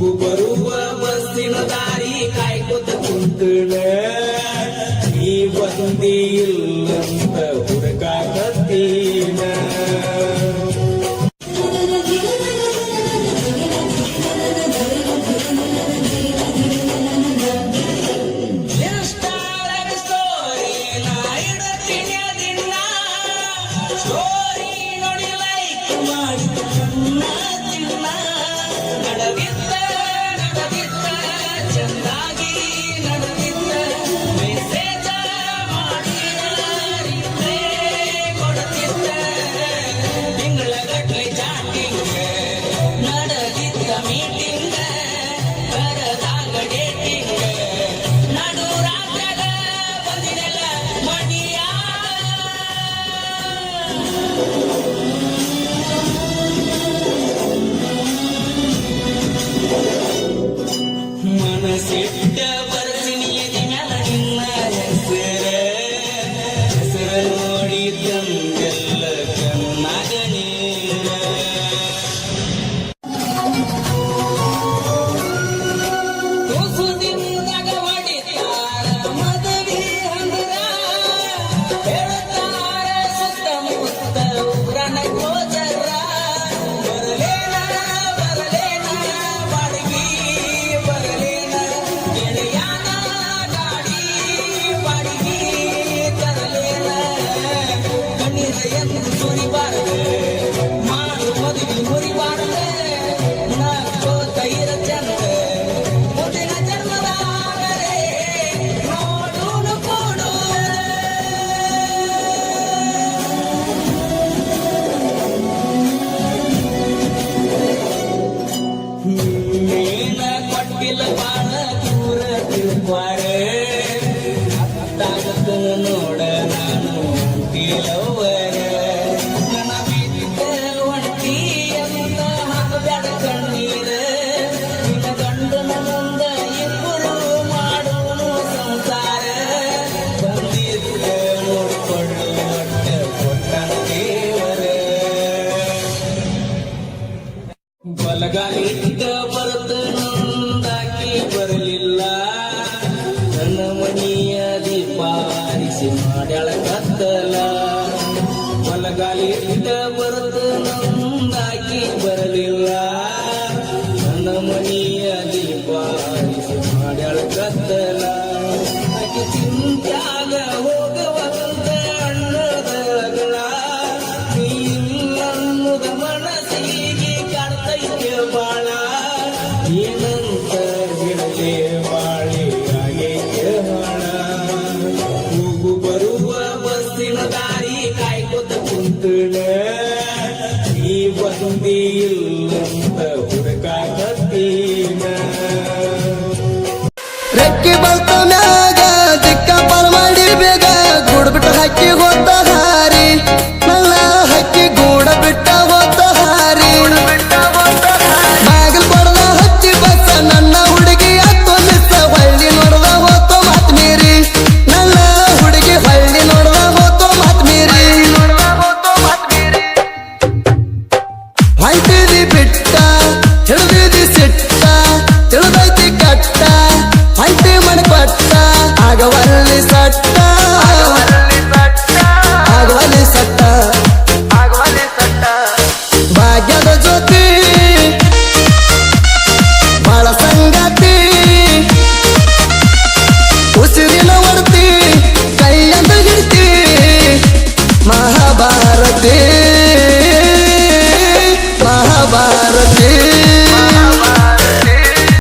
ಹೋಗು ಬರುವ ಬಸ್ಸಿನ ದಾರಿ ಕಾಯ್ಕೊತ ಕುಂತಳ ನೀ ಬಂದಿ ಇಲ್ಲಂತ ಹುಡುಕಾಕತ್ತೀನ ಮನಸ್ಸಿಟ್ಟ ಬರ್ಸಿನಿ ಮ್ಯಾಲ ನಿನ್ನ ಹೆಸರ ನೋಡಿ ತಂದೆಲ್ಲ ಕಣ್ಣಾಗ ನೀರ ತುಸುದಿಂದಾಗ ಹೊಡಿತಾರ ಮದುವೆ ಹಂದ್ರ ಹೇಳ್ತಾರ ಸುತ್ತಮುತ್ತ ಉಗ್ರನ ಗೋಚರ ಬಾಳ ದೂರ ತಿರುವಾರ ಅತ್ತಾಗತ್ತ ನೋಡ ನಾನು ತಿಳವರ ನನ್ನ ಬಿದ್ದ ಒಂಟಿ ಅಂತ ಹಾಕಬ್ಯಾಡ ಕಣ್ಣೀರ ನಿನ್ನ ಗಂಡನ ಮುಂದ ಇಬ್ಬರು ಮಾಡೋನು ಸಂಸಾರ ಬಂದಿದ್ದ ನೋಡ್ಕೊಳ್ಳು ಒಟ್ಟ ಕೊಟ್ಟನ ದೇವರ ಬಲಗಾಲಿದ್ದ ಬರುತ್ತ ಬರಲಿಲ್ಲ ನನ್ನ ಮನೆಯ ದೀಪ ಆರಿಸಿ ಮಾಡ್ಯಾಳ ಕತ್ತಲ ಬಲಗಾಲಿದ್ದ ಬರುತ್ತ ನಂದಾಕಿ ಬರಲಿಲ್ಲ ನನ್ನ ಮನೆಯ ದೀಪ ಆರಿಸಿ ಮಾಡ್ಯಾಳ ಕತ್ತಲ ಆಕೆ ಚಿಂತ್ಯಾಗ ಹೋಗವಂತ ಅಣ್ಣದಗಳ ನೀನ್ನದ ಮನಸ್ಸಿಗೆ ಕಾಡ್ತೈತೆ ಬಾಳ ಏನಂತ ಹೋಗು ಬರುವ ಬಸ್ಸಿನ ದಾರಿ ಕಾಯ್ಕೊತ ಕುಂತಳ ನೀ ಬಂದಿ ಇಲ್ಲಂತ ಹುಡುಕಾಕತ್ತೀನ ರೆಕ್ಕೆ ಬಲ್ತ